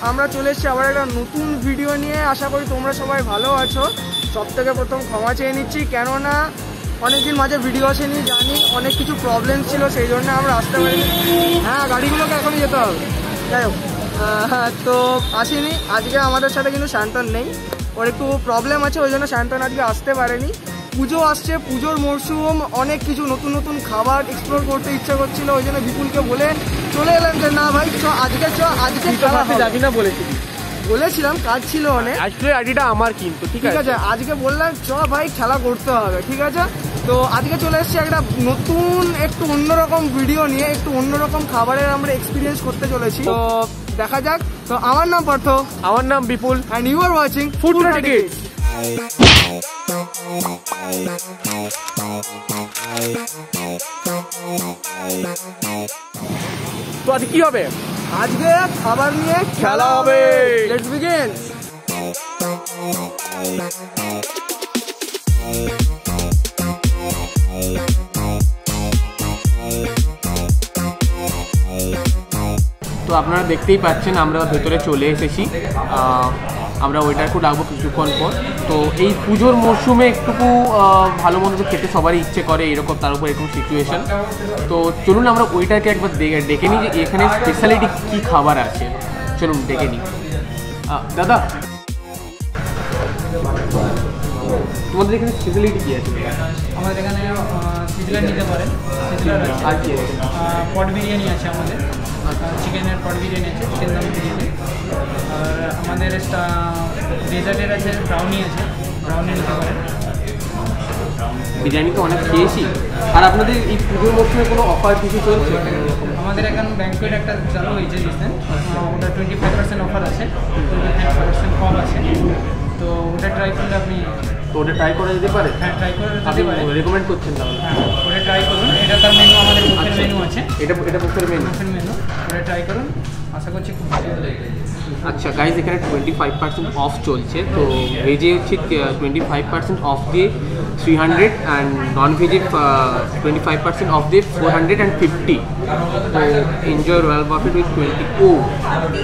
আমরা চলে এসেছি আবার একটা নতুন ভিডিও নিয়ে। আশা করি তোমরা সবাই ভালো আছো। সব থেকে প্রথম ক্ষমা চেয়ে নিচ্ছি, কেননা অনেকদিন মাঝে ভিডিও আসেনি, জানি অনেক কিছু প্রবলেম ছিল, সেই জন্য আমরা আসতে পারিনি। হ্যাঁ, গাড়িগুলোকে এখনই যেতে হবে। যাই হোক, তো আসিনি। আজকে আমাদের সাথে কিন্তু শান্তন নেই, ওর একটু প্রবলেম আছে, ওই জন্য শান্তন আজকে আসতে পারেনি। পুজো আসছে, পুজোর মরশুম, অনেক কিছু নতুন নতুন খাবার এক্সপ্লোর করতে ইচ্ছা করছিল, ওই জন্য বিপুলকে বলে চলে এলাম যে না ভাই চ আজকে যাবি না বলেছিলাম, কাজ ছিল অনেক। আসলে আইডিটা আমার, কিন্তু ঠিক আছে আজকে বললাম চ ভাই খেলা করতে হবে, ঠিক আছে। তো আজকে চলে এসেছি একটা নতুন একটু অন্যরকম ভিডিও নিয়ে, একটু অন্যরকম খাবারের আমরা এক্সপিরিয়েন্স করতে চলেছি। তো দেখা যাক। তো আমার নাম পার্থ, আমার নাম Bipul, and you are watching food ticket. তো আজকে কি হবে? আজকে খাবার নিয়ে খেলা হবে। Let's begin. তো আপনারা দেখতেই পাচ্ছেন আমরা ভেতরে চলে এসেছি। আমরা ওয়েটারকেও ডাকবো কিছুক্ষণ পর। তো এই পুজোর মরশুমে একটুকু ভালো মন্দ খেতে সবারই ইচ্ছে করে, এরকম তার উপর এরকম সিচুয়েশন। তো চলুন আমরা ওয়েটারকে একবার ডেকে নিই যে এখানে স্পেশালিটি কী খাবার আছে। চলুন ডেকে নিই। দাদা, তোমাদের এখানে স্পেশালিটি কী আছে? আমাদের এখানে সিজলার নিতে পারেন, আর কি আছে? পট বিরিয়ানি আছে আমাদের, চিকেনের পট বিরিয়ানি আছে, চিকেন দম বিরিয়ানি। আর আমাদের ডেজার্টের আছে, ব্রাউনি আছে, ব্রাউনি নিতে পারেন। বিরিয়ানি তো অনেক খেয়েছি। আর আপনাদের এই পুজোর মরশুমে কোনো অফার কিছু চলছে? আমাদের এখন ব্যাংকুয়েট একটা চালু হয়েছে রিসেন্ট, ওটা 25% অফার আছে, 25% কম আছে। তো ওটা ট্রাই করলে আপনি, তো ওটা ট্রাই করা যেতে পারে? হ্যাঁ, ট্রাই করে যেতে পারে। রেকমেন্ড করছেন তাহলে? হ্যাঁ, ওটা ট্রাই করুন। এটা তার মেনু, আমাদের বুফের মেনু আছে। এটা বুফের মেনু? বুফের মেনু, ওটা ট্রাই করুন, আশা করছি খুব ভালো লাগবে। আচ্ছা গাইজ, এখানে 25% অফ চলছে। তো ভেজে হচ্ছে 25% অফ দিয়ে 300, অ্যান্ড নন ভেজে 25% অফ দিয়ে 450। তো এনজয় রয়্যাল বাফেট উইথ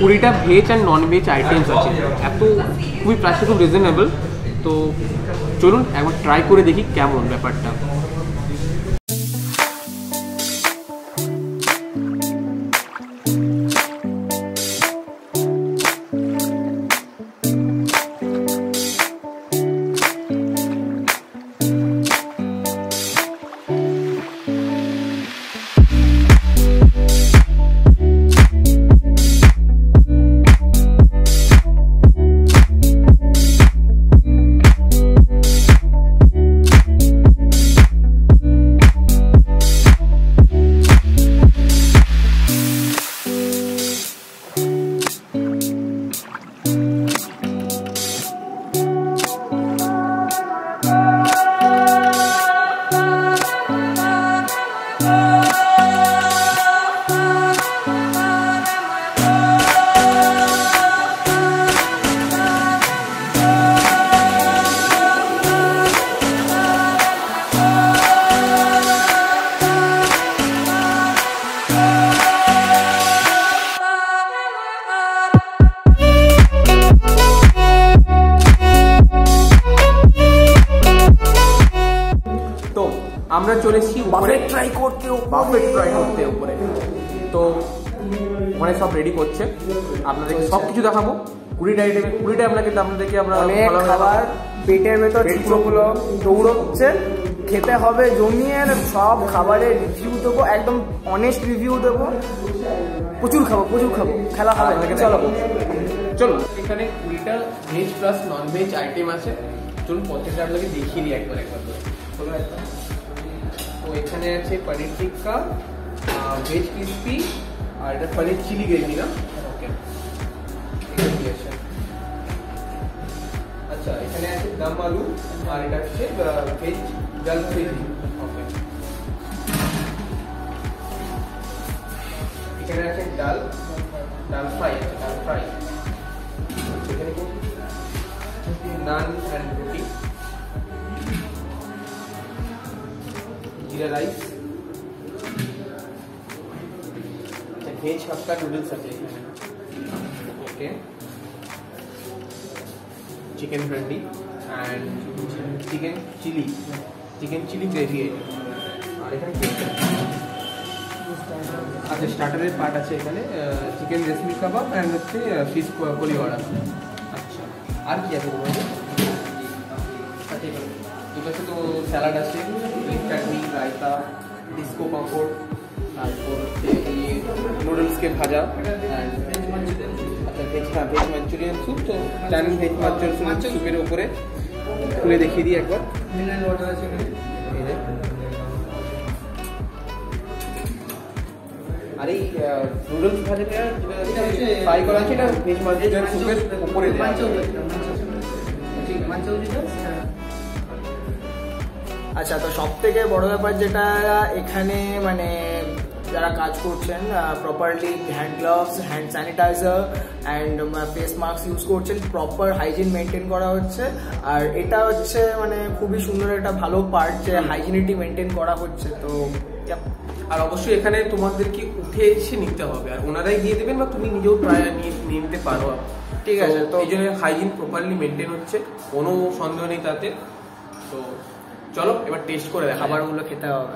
20টা veg and non veg items আছে। এত খুবই প্রাইসটা খুব রিজনেবল। তো চলুন একবার ট্রাই করে দেখি কেমন ব্যাপারটা। আমরা চলেছি বাফেট ট্রাই করতে উপরে। তো ওখানে সব রেডি করছে, আপনাদেরকে সব কিছু দেখাবো। 20টা আপনাদেরকে আমরা অনেক খাবার পেটের ভেতর চিত্রগুলো দৌড়চ্ছে, খেতে হবে জমিয়ে। সব খাবারের রিভিউ দেবো, একদম অনেস্ট রিভিউ দেবো। প্রচুর খাবো, খেলা হবে। চলো এখানে 20টা veg plus non veg item আছে। চলুন প্রত্যেকটা আপনাকে দেখিয়ে দিই একবার তো এখানে আছে পনির টিক্কা, ভেজ ক্রিসপি, আর এটা পনির চিলি গ্রেভি না? ওকে, আচ্ছা এখানে আছে দম আলু, আর এটা হচ্ছে ভেজ ডাল গ্রেভি। ওকে, এখানে আছে ডাল ফ্রাই, এখানে নান অ্যান্ড রুটি, জিরা রাইস, ভেজ হাক্কা নুডলস আছে এখানে। Okay. Chicken brandy and chicken chili gravy আর এখানে আচ্ছা স্টার্টারের পার্ট আছে এখানে চিকেন রেশমি কাবাব অ্যান্ড হচ্ছে ফিশ কলিওয়াড়া। আচ্ছা আর কি আছে বলুন? আচ্ছা এখানে তো স্যালাড আছে, চাটনি, রায়তা, ডিস্কো পাঁপড়, তারপর হচ্ছে নুডলসকে ভাজা, আচ্ছা ভেজ মাঞ্চুরিয়ান স্যুপ। তো জানেন ভেজ মাঞ্চুরিয়ান স্যুপের উপরে খুলে দেখিয়ে দিই একবার। মিনারেল ওয়াটার আছে আর এই নুডলস ভাজাটা ফ্রাই করা আছে, এটা ভেজ মাঞ্চুরিয়ান স্যুপের উপরে দেওয়া আছে। আচ্ছা, তো সব থেকে বড় ব্যাপার যেটা এখানে মানে যারা কাজ করছেন properly hand gloves, hand sanitiser and face mask use করছেন, প্রপার হাইজিন মেনটেন করা হচ্ছে। আর এটা হচ্ছে মানে খুবই সুন্দর একটা ভালো পার্ট যে হাইজিনিটি মেনটেন করা হচ্ছে। তো আর অবশ্যই এখানে তোমাদেরকে উঠে এসে নিতে হবে, আর ওনারাই দিয়ে দেবেন বা তুমি নিজেও প্রায় নিয়ে নিতে পারো। ঠিক আছে, তো এই জন্য হাইজিন প্রপারলি মেনটেন হচ্ছে, কোনো সন্দেহ নেই তাতে। তো চলো এবার টেস্ট করে খাবারগুলো খেতে হবে।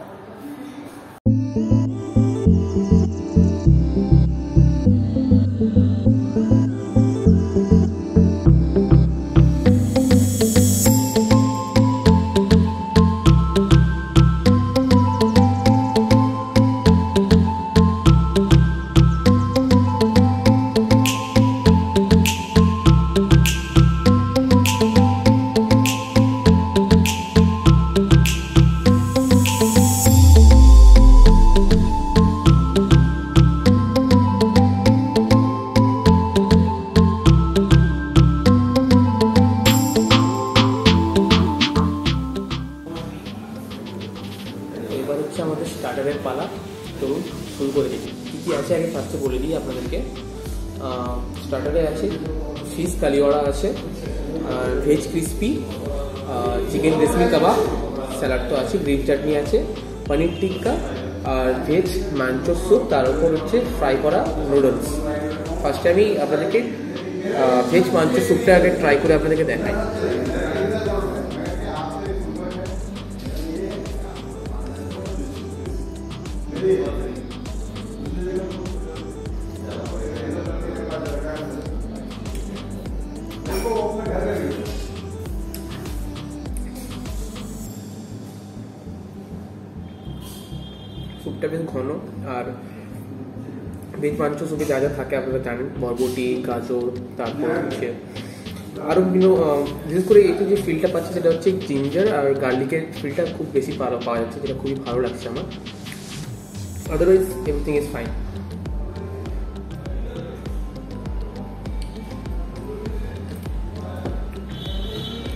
এবার হচ্ছে আমাদের স্টার্টারের পালা। চলুন শুরু করে দিই। কী কী আছে আগে ফার্স্টে বলে দিই আপনাদেরকে। স্টার্টারে আছে ফিশ কালিওয়াড়া আছে, আর ভেজ ক্রিসপি, চিকেন রেশমি কাবাব, স্যালাড তো আছে, গ্রিন চাটনি আছে, পনির টিক্কা আর ভেজ মাঞ্চো স্যুপ, তার উপর হচ্ছে ফ্রাই করা নুডলস। ফার্স্টে আমি আপনাদেরকে ভেজ মাঞ্চো স্যুপটা আগে ট্রাই করে আপনাদেরকে দেখাই। স্যুপটা বেশ ঘন, আর ভেজ মাঞ্চো স্যুপে যা যা থাকে আপনারা জানেন, বরবটি, গাজর, তারপর হচ্ছে আরও বিভিন্ন, বিশেষ করে একটু যে ফিলটা পাচ্ছি সেটা হচ্ছে জিঞ্জার আর গার্লিকের ফিলটা খুব বেশি পাওয়া যাচ্ছে, যেটা খুবই ভালো লাগছে আমার। Otherwise everything is fine.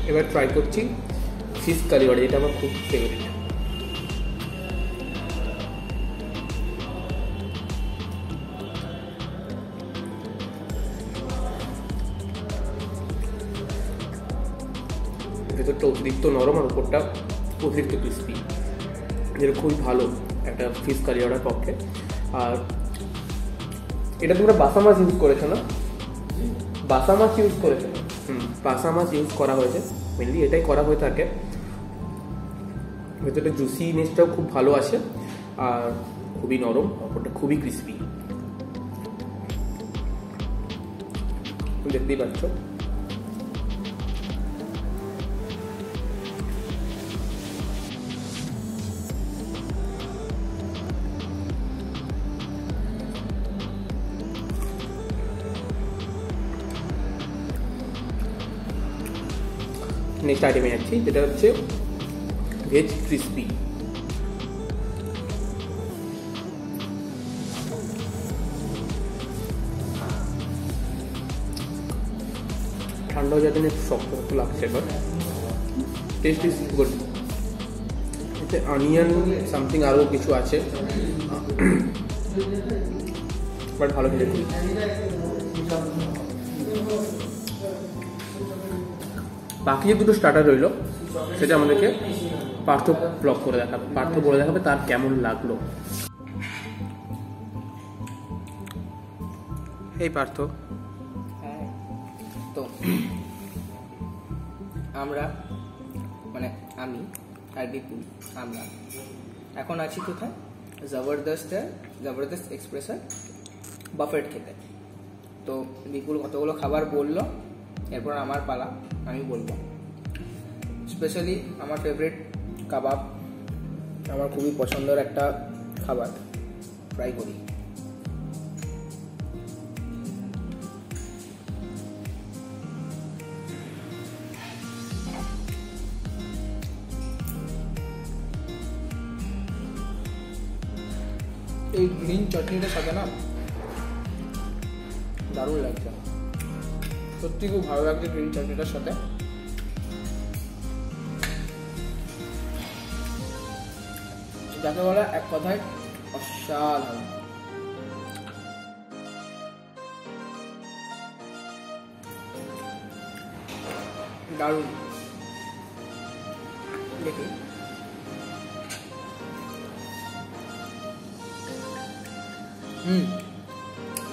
এবার ট্রাই করছি ফিশ কারিওয়াড়া, যেটা আমার খুব ফেভারিট। ভেতরটা অতিরিক্ত নরম আর উপরটা অতিরিক্ত ক্রিস্পি, যেটা খুবই ভালো একটা ফিশ কারিওয়াড়ার পক্ষে। আর এটা তোমরা বাসা মাছ ইউজ করেছো না? বাসা মাছ ইউজ করেছো? বাসা মাছ ইউজ করা হয়েছে, মেনলি এটাই করা হয়ে থাকে। ভেতরটা জুসিনেসটাও খুব ভালো আসে আর খুবই নরম, ওপরটা খুবই ক্রিস্পি, দেখতেই পাচ্ছ। নেক্সট আইটেমে যাচ্ছি, যেটা হচ্ছে ভেজ ক্রিসপি। ঠান্ডা হয়ে যাতে একটু শক্ত শক্ত লাগছে, এবার টেস্ট ইজ গুড। এতে অনিয়ন সামথিং আরও কিছু আছে, বাট ভালো খেতে। বাকি যে দুটো স্টার্টার রইল সেটা আমাদেরকে পার্থ ব্লগ করে দেখাবে, পার্থ বলে দেখাবে তার কেমন লাগলো। এই পার্থ, তো আমরা মানে আমি আর বিপুল আমরা এখন আছি কোথায়, জবরদস্ত এক্সপ্রেসের বাফেট খেতে। তো বিপুল কতগুলো খাবার বললো, এরপর আমার পালা, আমি বলবো। স্পেশালি আমার ফেভারিট কাবাব, আমার খুবই পছন্দের একটা খাবার, ট্রাই করি। এই গ্রিন চাটনিটার সাথে না দারুণ লাগছে, সত্যি খুব ভালো লাগছে গ্রিন চাটনিটার সাথে। যাকে বলে এক কথায় অসাধারণ। দারুণ। দেখি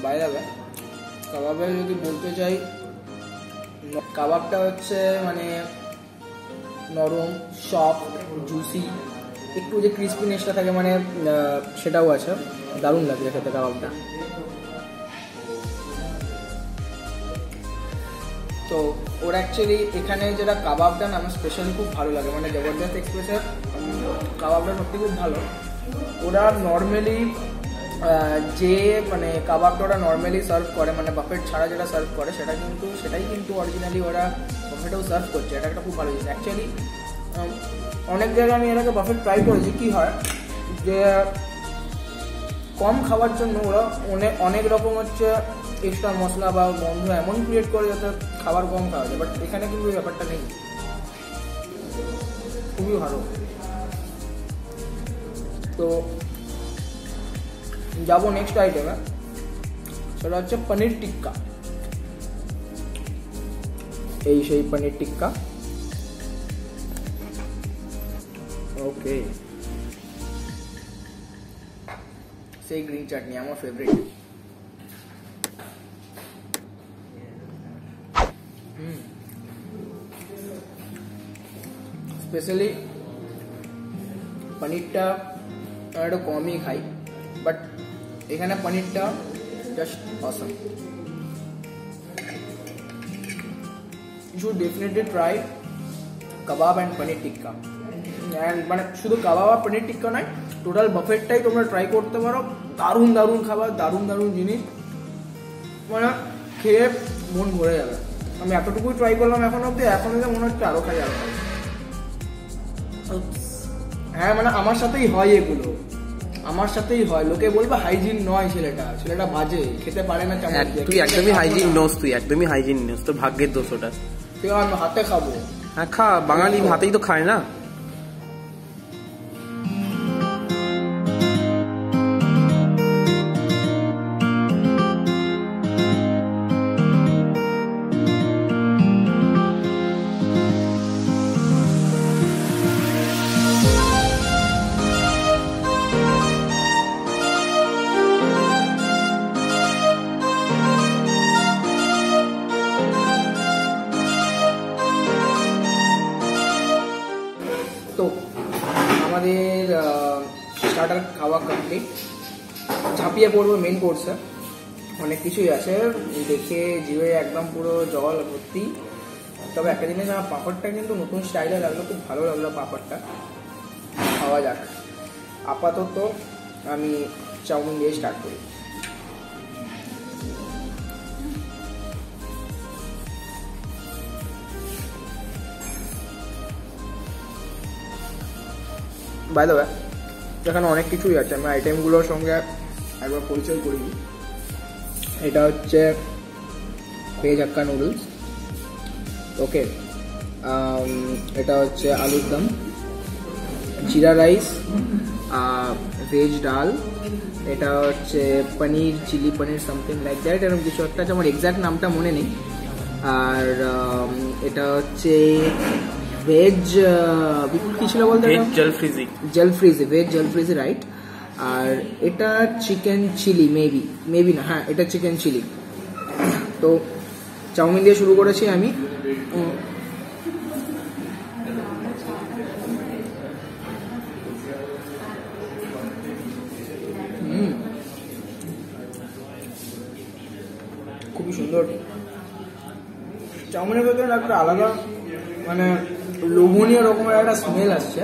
বাইরে কাবাবে যদি বলতে চাই, কাবাবটা হচ্ছে মানে নরম, সফট, জুসি, একটু যে ক্রিস্পিনেসটা থাকে মানে সেটাও আছে, দারুণ লাগছে খেতে কাবাবটা। তো ওর অ্যাকচুয়ালি এখানে যেটা কাবাবটা না আমার স্পেশালি খুব ভালো লাগে, মানে জবরদস্ত এক্সপ্রেসের কাবাবটা সত্যি খুব ভালো। ওরা নর্মালি যে মানে কাবাবটা ওরা নর্মালি সার্ভ করে, মানে বাফেট ছাড়া যেটা সার্ভ করে সেটাই কিন্তু অরিজিনালি ওরা বাফেটেও সার্ভ করছে। এটা একটা খুব ভালো জিনিস অ্যাকচুয়ালি। অনেক জায়গায় আমি এর আগে বাফেট ট্রাই করেছি, কী হয় যে কম খাওয়ার জন্য ওরা অনেক রকম হচ্ছে এক্সট্রা মশলা বা গন্ধ এমন ক্রিয়েট করে যাতে খাবার কম খাওয়া যায়, বাট এখানে কিন্তু এই ব্যাপারটা নেই, খুবই ভালো। তো যাবো নেক্সট আইটেমে, সেটা হচ্ছে পনির টিক্কা। এই সেই পনির টিক্কা। ওকে, সেই গ্রিন চাটনি আমার ফেভারিট। স্পেশালি পনিরটা একটু কমই খাই, বাট এখানে পনিরটা just awesome. You should definitely try kebab and paneer tikka. And মানে শুধু কাবাব আর পনির টিক্কা নয়, টোটাল বাফেটটাই তোমরা ট্রাই করতে পারো। দারুণ দারুণ খাবার, দারুণ দারুণ জিনিস, মানে খেয়ে মন ভরে যাবে। আমি এতটুকুই ট্রাই করলাম এখন অব্দি, এখন মনে হচ্ছে আরও খাই আরও খাই। হ্যাঁ মানে আমার সাথেই হয় এগুলো, আমার সাথেই হয়। লোকে বলবে হাইজিন নয়, ছেলেটা বাজে, খেতে পারে না। তুই একদমই হাইজিন নোস, তুই একদমই হাইজিন নোস, তোর ভাগ্যের দোষ ওটা। আমি হাতে খাবো। হ্যাঁ খা, বাঙালি হাতেই তো খায় না। তো আমাদের স্টার্টার খাওয়া কমপ্লিট, ঝাঁপিয়ে পড়বো মেন কোর্সে। অনেক কিছুই আছে, দেখে জিভে একদম পুরো জল ভর্তি। তবে একটা জিনিস, আমার পাঁপড়টা কিন্তু নতুন স্টাইলে লাগলো, খুব ভালো লাগলো পাঁপড়টা। খাওয়া যাক। আপাতত আমি চাউমিন দিয়ে স্টার্ট করি। বাই দ্য ওয়ে, এখানে অনেক কিছুই আছে, আমি আইটেমগুলোর সঙ্গে একবার পরিচয় করি। এটা হচ্ছে ভেজ হাক্কা নুডলস, ওকে। এটা হচ্ছে আলুর দম, জিরা রাইস, ভেজ ডাল, এটা হচ্ছে paneer, chilli paneer, something like that, এরকম কিছু একটা আছে, আমার এক্স্যাক্ট নামটা মনে নেই। আর এটা হচ্ছে ভেজ কি ছিল বলতে, জলফ্রিজি, ভেজ জলফ্রিজি, রাইট। আর এটা চিকেন চিলি, মেবি না, হ্যাঁ এটা চিকেন চিলি। তো চাউমিন দিয়ে শুরু করেছি আমি। খুবই সুন্দর। চাউমিনের ভেতরে একটা আলাদা মানে লোভনীয় রকমের একটা স্মেল আসছে,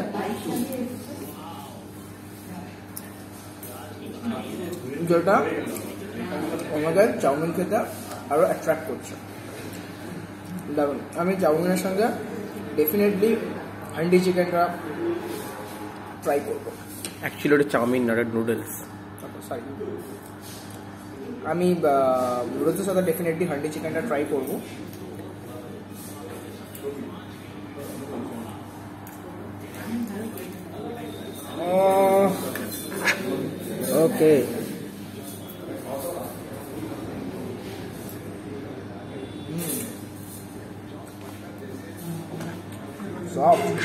যেটা আমাদের চাউমিন খেতে আরো অ্যাট্রাক্ট করছে। দারুণ। আমি চাউমিনের সঙ্গে ডেফিনেটলি হান্ডি চিকেনটা ট্রাই করবো। অ্যাকচুয়ালি ওটা চাউমিন না, ওটা নুডলস। সরি, আমি নুডলসের সাথে ডেফিনেটলি হান্ডি চিকেনটা ট্রাই করবো। ওকে, সফট।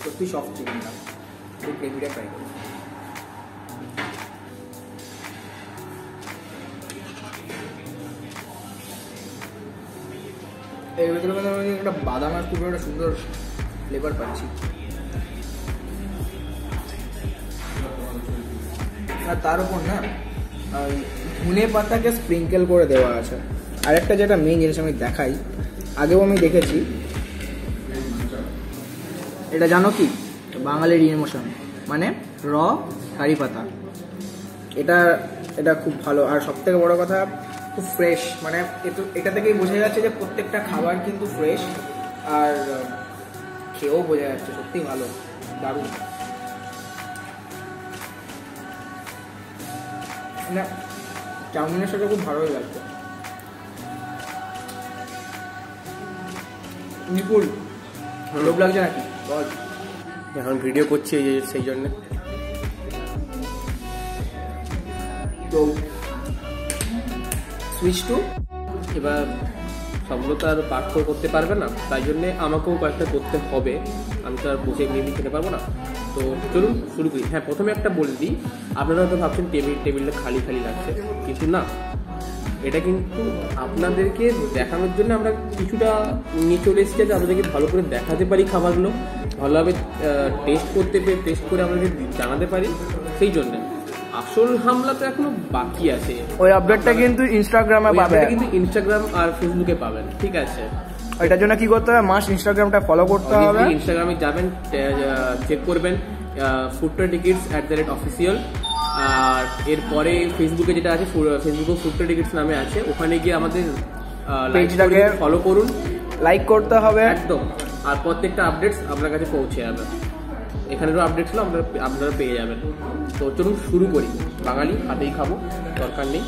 সত্যি সফট চিকেনটা, গ্রেভিটা ট্রাই করবো। এর ভিতরে মানে আমি একটা বাদাম আর খুব একটা সুন্দর ফ্লেভার পাচ্ছি। আর তার উপর না ধনে পাতাকে স্প্রিঙ্কেল করে দেওয়া আছে। আরেকটা যেটা মেইন জিনিস আমি দেখাই, আগেও আমি দেখেছি, এটা জানো কি? বাঙালির ইমোশন মানে র কারি পাতা। এটা খুব ভালো। আর সব থেকে বড় কথা খুব ফ্রেশ, মানে এটা থেকেই বোঝা যাচ্ছে যে প্রত্যেকটা খাবার কিন্তু ফ্রেশ, আর খেয়েও বোঝা যাচ্ছে সত্যি ভালো, দারুণ। মানে চাউমিনের সাথে খুব ভালোই লাগছে। নিপুল লোভ লাগছে নাকি বল? এখন ভিডিও করছি সেই জন্য। তো সুইচ টু, এবার সবগুলো তো আর পাঠ করতে পারবে না, তাই জন্যে আমাকেও কয়েকটা করতে হবে। আমি তো আর বসে এমনি খেতে পারবো না। তো চলুন শুরু করি। হ্যাঁ, প্রথমে একটা বলে দিই, আপনারা হয়তো ভাবছেন টেবিলটা খালি খালি লাগছে, কিন্তু না, এটা কিন্তু আপনাদেরকে দেখানোর জন্য আমরা কিছুটা নিয়ে চলে এসেছি, যে আপনাদেরকে ভালো করে দেখাতে পারি, খাবারগুলো ভালোভাবে টেস্ট করে আপনাদেরকে জানাতে পারি। সেই জন্যে আসল হামলা তো এখনো বাকি আছে। ওই আপডেটটা কিন্তু ইনস্টাগ্রামে পাবেন, কিন্তু ইনস্টাগ্রাম আর ফেসবুকে পাবেন, ঠিক আছে? এটার জন্য কি করতে হবে? মাস্ট ইনস্টাগ্রামটা ফলো করতে হবে। ইনস্টাগ্রামে যাবেন, চেক করবেন ফুডট্রাক টিকিটস @official। আর এরপরে ফেসবুকে যেটা আছে, ফেসবুকে ফুডট্রাক টিকিটস নামে আছে, ওখানে গিয়ে আমাদের পেজটাকে ফলো করুন, লাইক করতে হবে একদম। আর প্রত্যেকটা আপডেটস আপনার কাছে পৌঁছে যাবে। এখানেরও আপডেটস আপনারা পেয়ে যাবেন। তো চলুন শুরু করি। বাঙালি হাতেই খাবো, দরকার নেই।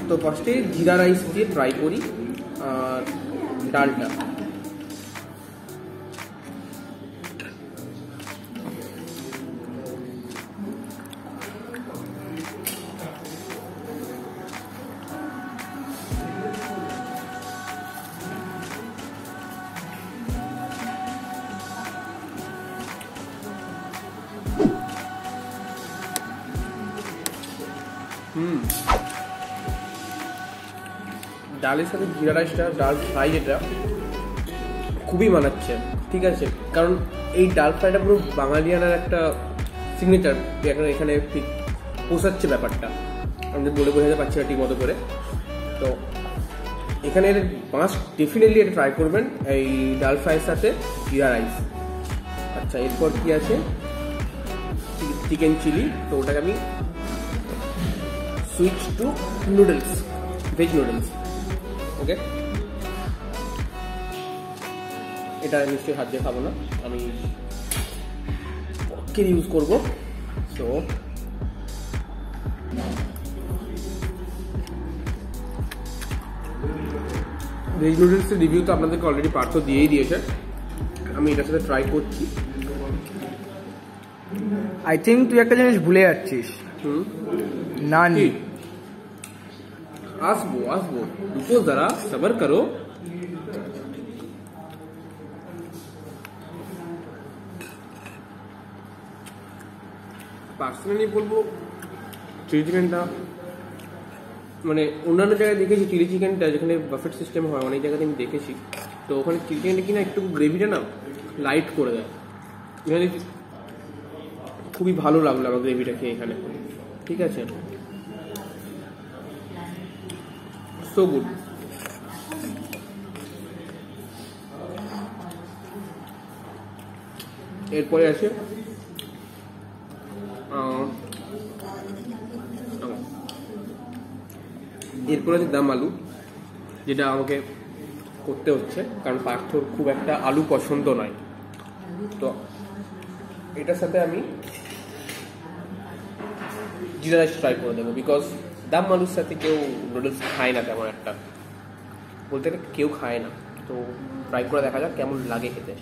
তো ফার্স্টে জিরা রাইস দিয়ে ট্রাই করি, আর ডালটা। ডালের সাথে জিরা রাইসটা, ডাল ফ্রাই যেটা, খুবই মানাচ্ছে, ঠিক আছে? কারণ এই ডাল ফ্রাইটা পুরো বাঙালিয়ানার একটা সিগনেচার, এখানে ঠিক পোষাচ্ছে ব্যাপারটা। আমি বলে বোঝাতে পারছি না ঠিক মতো করে। তো এখানে মাস্ট ডেফিনেটলি এটা ট্রাই করবেন, এই ডাল ফ্রাইয়ের সাথে জিরা রাইস। আচ্ছা, এরপর কি আছে? Chicken chilli. তো ওটাকে আমি switch to noodles, veg noodles. Okay, এটা নিশ্চয়ই হাত দিয়ে খাবো না, আমি ফর্কের ইউজ করবো। তো ভেজ নুডলসের রিভিউ তো আপনাদেরকে অলরেডি পার্থ দিয়েই দিয়েছে। আমি এটার সাথে ট্রাই করছি। আই থিঙ্ক তুই একটা জিনিস ভুলে যাচ্ছিস। নান। আসবো রুকো जरा सब्र करो। পার্সোনালি বলবো চিলি চিকেনটা মানে অন্যান্য জায়গায় দেখেছি চিলি চিকেনটা যেখানে বাফেট সিস্টেম হয় অনেক জায়গাতে আমি দেখেছি, তো ওখানে চিলি চিকেনটা কিনা একটু গ্রেভিটা না লাইট করে দেয়। এখানে খুবই ভালো লাগলো আমার গ্রেভিটা খেয়ে এখানে, ঠিক আছে, সো গুড। এরপরে আছে দম আলু, যেটা আমাকে করতে হচ্ছে কারণ পার্থর খুব একটা আলু পছন্দ নয়। তো এটার সাথে আমি জিরা রাইস ট্রাই করে দেবো, বিকজ দম আলুর সাথে কেউ নুডলস খায় না তেমন একটা, বলতে গেলে কেউ খায় না। তো ট্রাই করে দেখা যাক কেমন লাগে খেতে।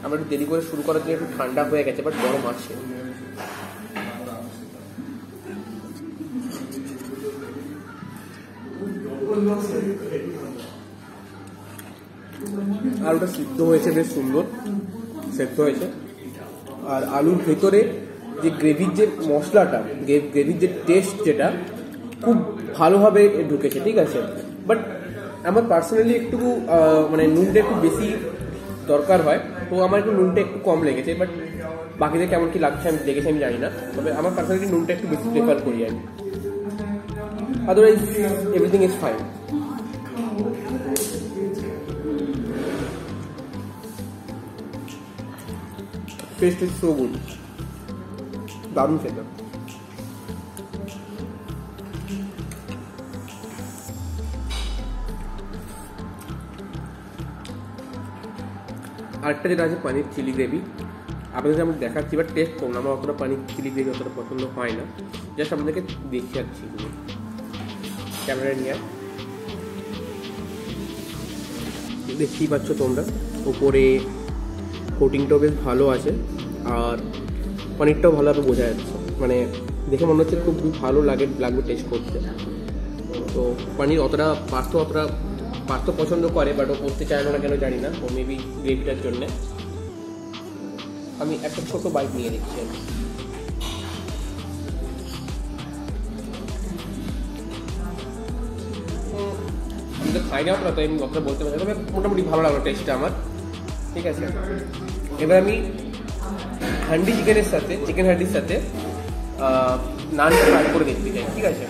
আমরা একটু দেরি করে শুরু করার জন্য একটু ঠান্ডা হয়ে গেছে, বাট গরম আছে। আলুটা সিদ্ধ হয়েছে, বেশ সুন্দর সেদ্ধ হয়েছে। আর আলুর ভেতরে যে গ্রেভির যে মশলাটা, গ্রেভির যে টেস্ট, যেটা খুব ভালোভাবে ঢুকেছে, ঠিক আছে। বাট আমার পার্সোনালি একটু মানে নুনটা একটু বেশি দরকার হয়, তো আমার একটু নুনটা একটু কম লেগেছে। বাট বাকিদের কেমন কি লাগছে আমি দেখেছি, আমি জানি না, তবে আমার পার্সোনালি নুনটা একটু বেশি প্রেফার করি আমি। Otherwise everything is fine. Test is so good, দারুণ খেতে। আরেকটা যেটা আছে পানির চিলি গ্রেভি, আপনাদের আমি দেখাচ্ছি, বাট টেস্ট করুন। আমার অতটা পানির চিলি গ্রেভি অতটা পছন্দ হয় না, জাস্ট আপনাদেরকে দেখে যাচ্ছি ক্যামেরায় নিয়ে। দেখতেই পাচ্ছ তোমরা, উপরে কোটিংটাও বেশ ভালো আছে, আর পনিরটাও ভালোভাবে বোঝা যাচ্ছে, মানে দেখে মনে হচ্ছে খুব ভালো লাগবে টেস্ট করতে। তো পনির অতটা পার্থ পছন্দ করে, বাট ও করতে চায় না কেন জানি না, ও মেবি গ্রেভিটার জন্যে। আমি একটা ছোট বাইট নিয়ে নিচ্ছি। আমি তো খাই না আপনারা, তো আমি অতটা বলতে পারি, তবে মোটামুটি ভালো লাগলো টেস্টটা আমার, ঠিক আছে। এবার আমি হান্ডি চিকেনের সাথে, চিকেন হান্ডির সাথে নান ফ্রাই করে দেখতে চাই, ঠিক আছে।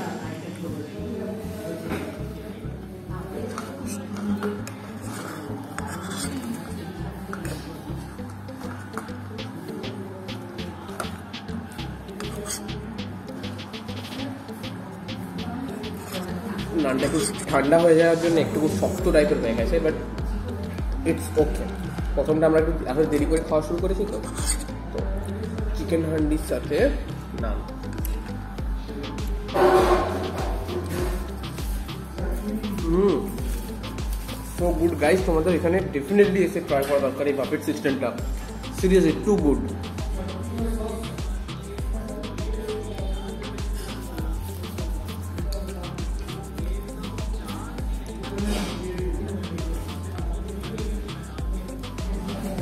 নানটা একটু ঠান্ডা হয়ে যাওয়ার জন্য একটু শক্ত টাইপের হয়ে গেছে, বাট ইটস ওকে। প্রথমটা আমরা একটু এখন দেরি করে খাওয়া শুরু করেছি, তো চিকেন হান্ডির সাথে নান। সো গুড গাইস, তোমাদের এখানে ডেফিনেটলি এসে ট্রাই করা দরকার এই বাফেট সিস্টেমটা, seriously too good.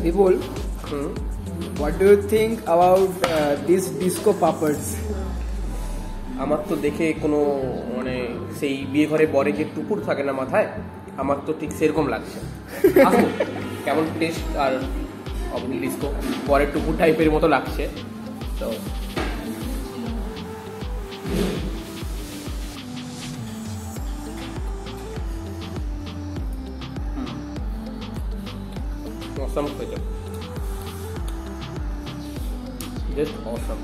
Vipul, what do you think about these disco poppers? আমার তো দেখে কোনো মানে সেই বিয়ে ঘরে বরে যে টুকুর থাকে না মাথায়, আমার তো ঠিক সেরকম লাগছে। কেমন টেস্ট, আর ডিস্কো বরের টুকুর টাইপের মতো লাগছে। তো awesome খেতে, just awesome।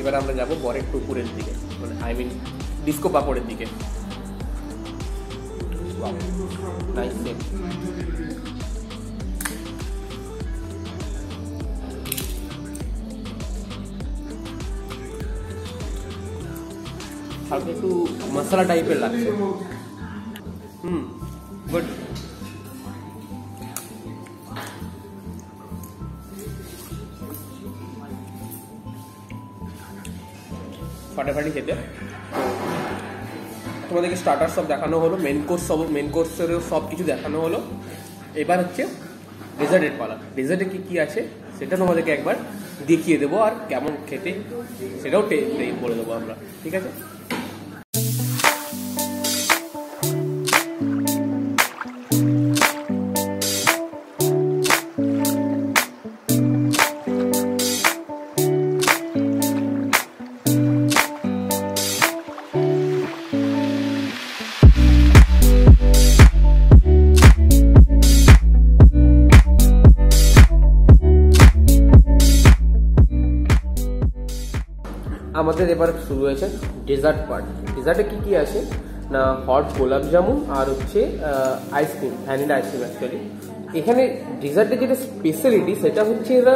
এবার আমরা যাবো বরের টুকুরের দিকে, মানে আই মিন ডিস্কো পাপড়ের দিকে। Nice name. হালকা একটু মশলা টাইপের লাগছে, বাট ফাটাফাটি খেতে। তোমাদেরকে স্টার্টার সব দেখানো হলো, মেন কোর্সেরও সব কিছু দেখানো হলো। এবার হচ্ছে ডেজার্টের পালা। ডেজার্টে কী আছে সেটা তোমাদেরকে একবার দেখিয়ে দেবো, আর কেমন খেতে সেটাও বলে দেবো আমরা, ঠিক আছে? আমাদের এবার শুরু হয়েছে ডেজার্ট পার্ট। ডেজার্টে কি আছে না, হট গোলাপ জামুন আর হচ্ছে আইসক্রিম, ভ্যানিলা আইসক্রিম। অ্যাকচুয়ালি এখানে ডেজার্টে যেটা স্পেশালিটি সেটা হচ্ছে এরা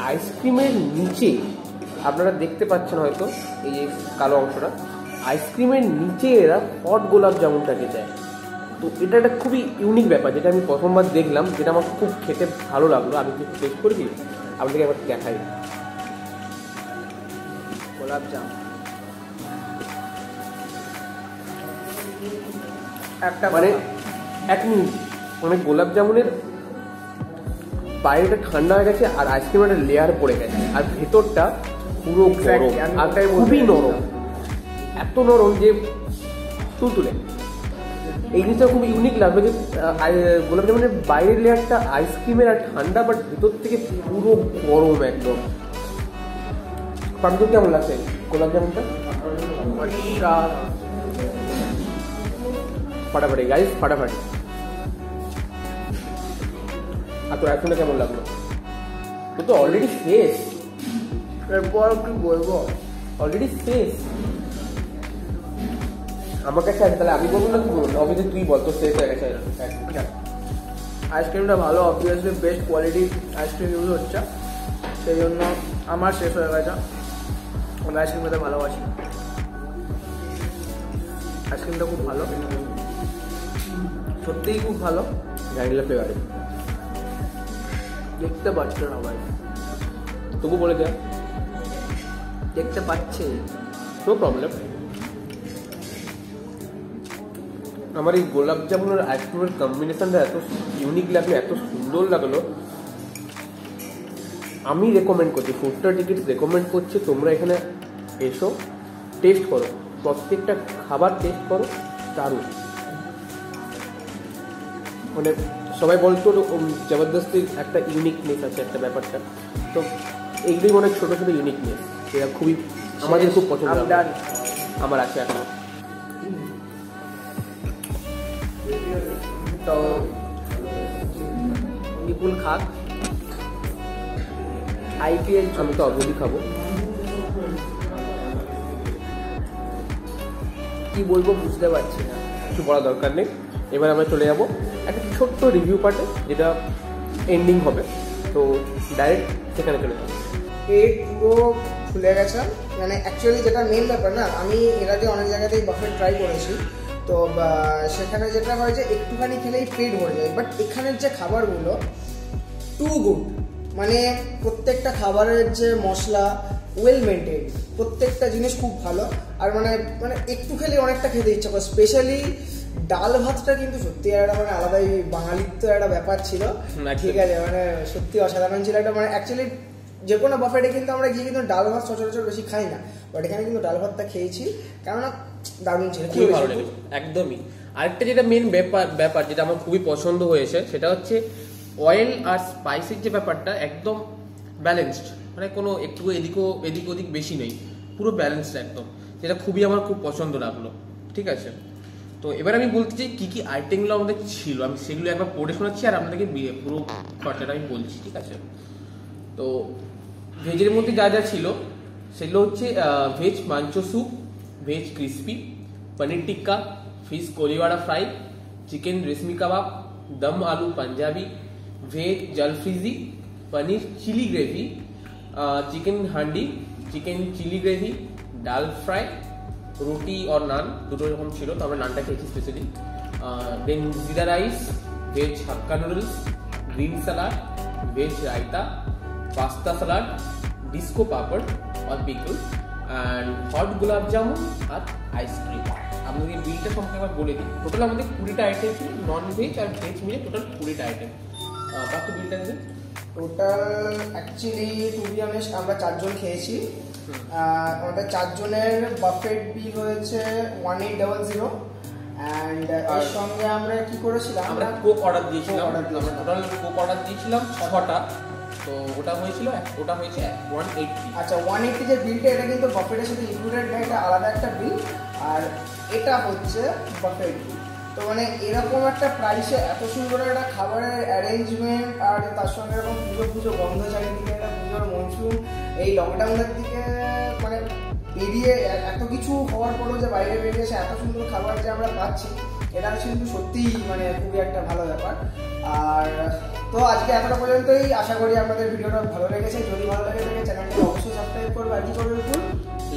আইসক্রিমের নিচে, আপনারা দেখতে পাচ্ছেন হয়তো এই যে কালো অংশটা, আইসক্রিমের নিচে এরা হট গোলাপ জামুনটাকে দেয়। তো এটা একটা খুবই ইউনিক ব্যাপার, যেটা আমি প্রথমবার দেখলাম, যেটা আমার খুব খেতে ভালো লাগলো। আমি কি টেস্ট করে দিই, আপনাদেরকে একবার দেখাই। গোলাপ জামুন একটা মানে 1 মিনিট, মানে গোলাপ জামুনের বাইরেটা ঠান্ডা হয়ে গেছে আর আইসক্রিমের একটা লেয়ার পড়ে গেছে, আর ভেতরটা পুরো গরম, আর খুবই নরম, এত নরম যে তুলতুলে। এই জিনিসটা খুব ইউনিক লাগবে যে গোলাপ জামুনের বাইরের লেয়ারটা আইসক্রিমের আর ঠান্ডা, বাট ভেতর থেকে পুরো গরম একদম। পার্থক্য কেমন লাগছে গোলাপ জামুনটা? ফাটাফাটি গাইস, ফাটাফাটি। আর তোর আইসক্রিমটা কেমন লাগলো? তো অলরেডি শেষ, এরপর কি বলবো, অলরেডি শেষ। আমার কাছে আছে, তাহলে আমি বলবো না, কি বলবো? অবভিয়াসলি তুই বল, তোর শেষ হয়ে গেছে। আইসক্রিমটা ভালো, obviously best quality ice cream use হচ্ছে, সেই জন্য আমার শেষ হয়ে গেছে। আমি আইসক্রিম খেতে ভালোবাসি, আইসক্রিমটা খুব ভালো, সত্যিই খুব ভালো। ভ্যানিলা ফ্লেভারে দেখতে পাচ্ছে না ভাই, তবু বলে দেয় দেখতে পাচ্ছে, নো প্রবলেম। আমার এই গোলাপ জামুন আর আইসক্রিমের কম্বিনেশনটা এত ইউনিক লাগলো, এত সুন্দর লাগলো। আমি রেকমেন্ড করছি, ফুডটা টিকিটস রেকমেন্ড করছি, তোমরা এখানে এসো, টেস্ট করো, প্রত্যেকটা খাবার টেস্ট করো, দারুণ। মানে সবাই বলতো জবরদস্তির একটা ইউনিকনেস আছে একটা ব্যাপারটা, তো এইগুলোই মনে হয় ছোটো ছোটো ইউনিকনেস, এটা খুবই আমাদের খুব পছন্দ, আমার আছে এখন। তো বিপুল খাক, আইপিএল আমি তো অলরেডি খাবো, কি বলবো বুঝতে পারছি না, কিছু বলা দরকার নেই। এবার আমরা চলে যাবো একটা ছোট্ট রিভিউ পার্টে, যেটা এন্ডিং হবে, তো ডাইরেক্ট সেখানে চলে যাবো। পেট পুরো ফুলে গেছে, মানে অ্যাকচুয়ালি যেটা মেন ব্যাপার না, আমি এর আগে অনেক জায়গাতেই বাফেট ট্রাই করেছি, তো সেখানে যেটা হয় যে একটুখানি খেলেই পেট ভরে যায়, বাট এখানের যে খাবারগুলো টু গুড, মানে প্রত্যেকটা খাবারের যে মশলা ওয়েল মেনটেন, প্রত্যেকটা জিনিস খুব ভালো, আর মানে মানে একটু খেলে অনেকটা খেতে ইচ্ছা করে। স্পেশালি ডাল ভাতটা কিন্তু সত্যি একটা মানে আলাদাই বাঙালির তো একটা ব্যাপার ছিল, ঠিক আছে, মানে সত্যি অসাধারণ ছিল একটা। মানে অ্যাকচুয়ালি যে কোনো বাফেটে কিন্তু আমরা গিয়ে কিন্তু ডাল ভাত সচরাচর বেশি খাই না, বাট এখানে কিন্তু ডাল ভাতটা খেয়েছি, কেননা দারুণ ছিল, খুবই ভালো লেগেছে একদমই। আরেকটা যেটা মেন ব্যাপার যেটা আমার খুবই পছন্দ হয়েছে, সেটা হচ্ছে অয়েল আর স্পাইসির যে ব্যাপারটা একদম ব্যালেন্সড, মানে কোনো একটু এদিক ওদিক বেশি নেই, পুরো ব্যালেন্সড একদম, যেটা খুবই আমার খুব পছন্দ লাগলো, ঠিক আছে। তো এবার আমি বলতে চাই কী কী আইটেমগুলো আমাদের ছিল, আমি সেগুলো একবার পড়ে শোনাচ্ছি আর আপনাদেরকে পুরো খরচাটা আমি বলছি, ঠিক আছে। তো ভেজের মধ্যে যা যা ছিল সেগুলো হচ্ছে veg manchow soup, veg crispy, paneer tikka, fish koliwada fry, chicken reshmi kebab, dum aloo Punjabi, veg jalfrezi, paneer chilli gravy, chicken handi, chicken chilli gravy, dal fry, roti আর নান দুটো রকম ছিল, তো আমরা নানটা খেয়েছি specially. Then jeera rice, veg hakka noodles, green salad, veg raita, pasta salad, disco papad और पिकल অ্যান্ড হট গোলাপ জামুন আর আইসক্রিম। আপনাদের বিলটা সম্পর্কে আবার বলে দিই। টোটাল আমাদের 20টা আইটেম ছিল, নন ভেজ আর ভেজ মিলে টোটাল 20টা আইটেম। বাকি বিলটা দিন। Total actually to be honest আমরা 4 জন খেয়েছি। আমাদের 4 জনের বাফেট বিল হয়েছে 1800 অ্যান্ড এর সঙ্গে আমরা কি করেছিলাম, আমরা কোক অর্ডার দিয়েছিলাম। আমরা টোটাল কোক অর্ডার দিয়েছিলাম 6টা, তো ওটা হয়েছে 180। আচ্ছা 180 যে বিলটা, এটা কিন্তু বাফেটের সাথে ইনক্লুডেড না, এটা আলাদা একটা বিল, আর এটা হচ্ছে বাফেট বিল। তো মানে এরকম একটা প্রাইসে এত সুন্দর একটা খাবারের অ্যারেঞ্জমেন্ট, আর তার সঙ্গে এরকম পুজো গন্ধ চারিদিকে, একটা পুজোর মনসুন, এই লকডাউনের দিকে মানে বেরিয়ে এত কিছু হওয়ার পরেও যে বাইরে বেরিয়েছে এত সুন্দর খাবার যে আমরা পাচ্ছি, এটা কিন্তু সত্যিই মানে খুবই একটা ভালো ব্যাপার। আর তো আজকে এতটা পর্যন্তই, আশা করি আপনাদের ভিডিওটা ভালো লেগেছে। যদি ভালো লেগে থাকে চ্যানেলটা অবশ্যই সাবস্ক্রাইব করবেন, আর কি করবেন ফুল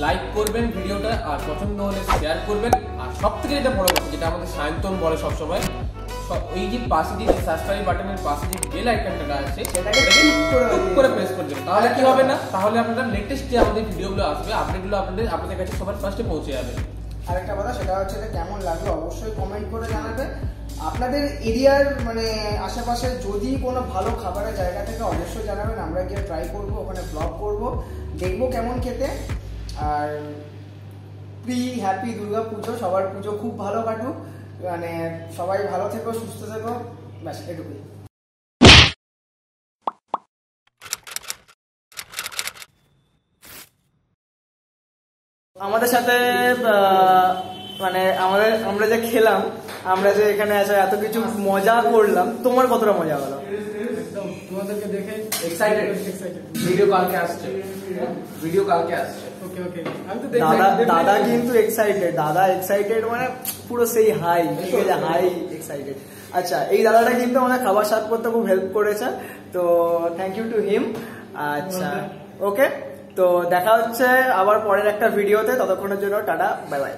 লাইক করবেন ভিডিওটা, আর পছন্দ হলে শেয়ার করবেন। আর সব থেকে যেটা বড় কথা, যেটা আমাদের সায়ন্তন বলে সবসময়, এই যে পাশে যে সাবস্ক্রাইব বাটনের পাশে যে বেল আইকনটা আছে সেটাকে টুক করে প্রেস করে দেবেন। তাহলে কি হবে না, তাহলে আপনারা লেটেস্ট যে আমাদের ভিডিওগুলো আসবে আপডেটগুলো আপনাদের কাছে সবার ফার্স্টে পৌঁছে যাবে। আরেকটা কথা, সেটা হচ্ছে যে কেমন লাগলো অবশ্যই কমেন্ট করে জানাবেন। আপনাদের এরিয়ার মানে আশেপাশে যদি কোনো ভালো খাবারের জায়গা থেকে অবশ্যই জানাবেন, আমরা গিয়ে ট্রাই করব, ওখানে ব্লগ করব, দেখবো কেমন খেতে। আর হ্যাপি দুর্গা পুজো, সবার পুজো খুব ভালো কাটুক, মানে সবাই ভালো থেকো, সুস্থ থেকো, ব্যাস এটুকুই। আমাদের সাথে মানে আমরা যে খেলাম, আমরা যে এখানে আছে এত কিছু মজা করলাম, তোমার কতটা মজা হলো? তোমাদেরকে দেখে এক্সাইটেড। ভিডিও কালকে আসছে। ওকে ওকে। দাদা কিন্তু এক্সাইটেড মানে পুরো সেই হাই এক্সাইটেড। আচ্ছা, এই দাদাটা কিন্তু আমাদের খাবার সার্ভ করতে খুব হেল্প করেছে, তো থ্যাংক ইউ টু হিম। আচ্ছা ওকে, তো দেখা হচ্ছে আবার পরের একটা ভিডিওতে, ততক্ষণের জন্য টাটা, বাই বাই।